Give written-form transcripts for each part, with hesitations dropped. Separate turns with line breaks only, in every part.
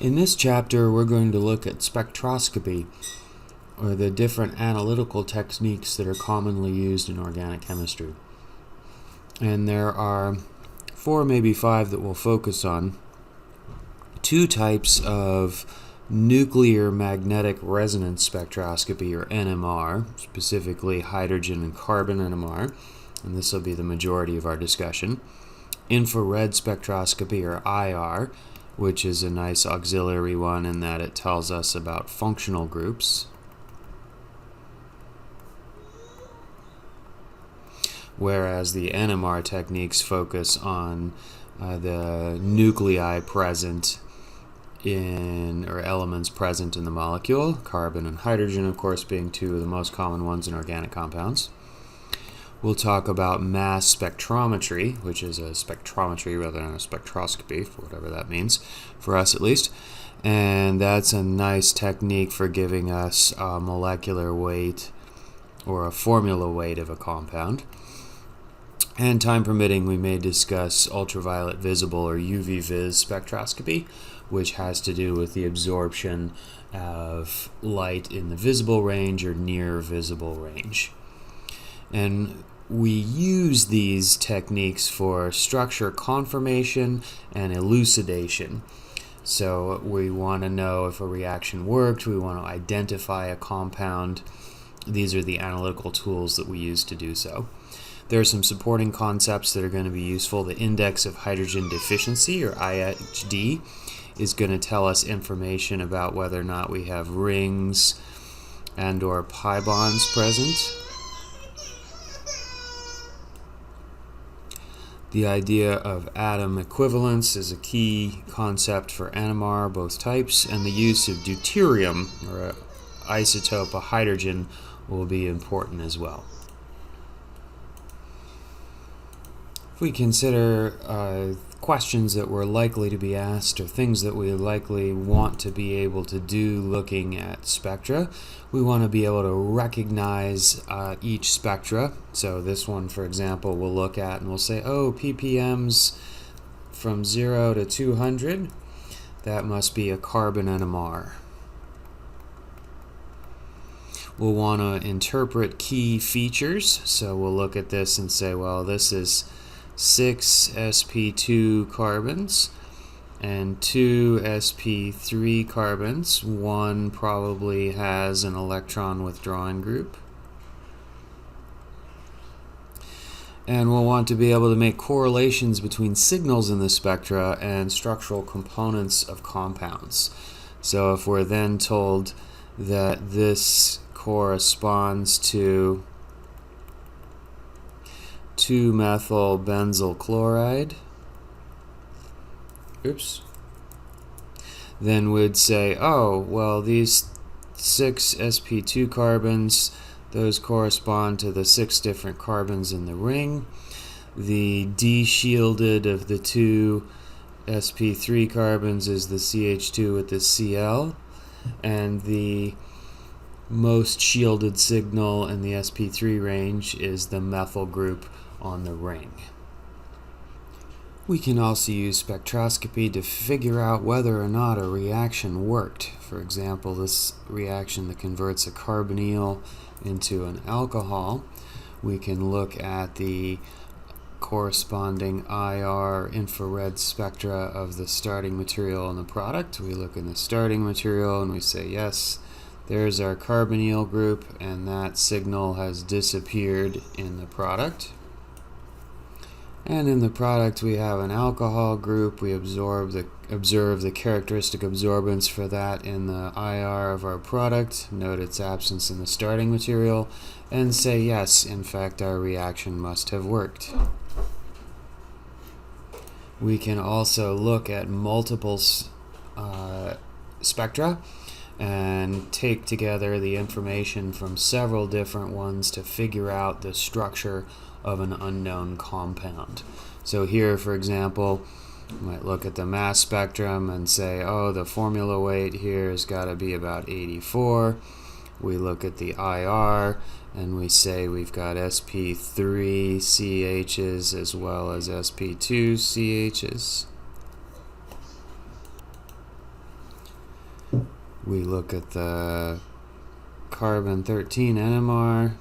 In this chapter, we're going to look at spectroscopy, or the different analytical techniques that are commonly used in organic chemistry. And there are 4, maybe 5 that we'll focus on. 2 types of nuclear magnetic resonance spectroscopy, or NMR, specifically hydrogen and carbon NMR, and this will be the majority of our discussion. Infra-Red spectroscopy, or IR, which is a nice auxiliary one in that it tells us about functional groups. Whereas the NMR techniques focus on the nuclei present in, or elements present in the molecule, carbon and hydrogen, of course, being 2 of the most common ones in organic compounds. We'll talk about mass spectrometry, which is a spectrometry rather than a spectroscopy, for whatever that means, for us at least. And that's a nice technique for giving us a molecular weight or a formula weight of a compound. And time permitting, we may discuss ultraviolet-visible or UV-Vis spectroscopy, which has to do with the absorption of light in the visible range or near visible range. And we use these techniques for structure confirmation and elucidation. So we want to know if a reaction worked, we want to identify a compound. These are the analytical tools that we use to do so. There are some supporting concepts that are going to be useful. The index of hydrogen deficiency, or IHD, is going to tell us information about whether or not we have rings and or pi bonds present. The idea of atom equivalence is a key concept for NMR, both types, and the use of deuterium, or an isotope of hydrogen, will be important as well. If we consider questions that we're likely to be asked, or things that we likely want to be able to do looking at spectra, we want to be able to recognize each spectra. So this one, for example, we'll look at and we'll say, oh, ppm's from 0 to 200. That must be a carbon NMR. We'll want to interpret key features. So we'll look at this and say, well, this is 6 sp2 carbons and 2 sp3 carbons. One probably has an electron withdrawing group. And we'll want to be able to make correlations between signals in the spectra and structural components of compounds. So if we're then told that this corresponds to 2-methyl benzyl chloride, then we'd say, oh, well, these 6 sp2 carbons, those correspond to the 6 different carbons in the ring. The D-shielded of the 2 sp3 carbons is the CH2 with the Cl, and the most shielded signal in the sp3 range is the methyl group on the ring. We can also use spectroscopy to figure out whether or not a reaction worked. For example, this reaction that converts a carbonyl into an alcohol, we can look at the corresponding IR infrared spectra of the starting material and the product. We look in the starting material and we say, yes, there's our carbonyl group, and that signal has disappeared in the product. And in the product we have an alcohol group. We observe the characteristic absorbance for that in the IR of our product, note its absence in the starting material, and say, yes, in fact, our reaction must have worked. We can also look at multiple spectra and take together the information from several different ones to figure out the structure of an unknown compound. So here, for example, you might look at the mass spectrum and say, oh, the formula weight here has got to be about 84. We look at the IR and we say we've got sp3 CHs as well as sp2 CHs. We look at the carbon-13 NMR.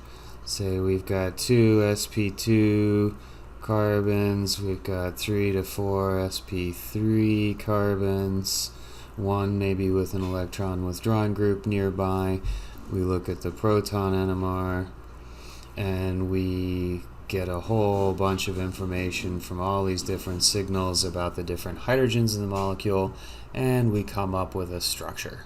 Say we've got 2 sp2 carbons, we've got 3 to 4 sp3 carbons, one maybe with an electron withdrawn group nearby. We look at the proton NMR, and we get a whole bunch of information from all these different signals about the different hydrogens in the molecule, and we come up with a structure.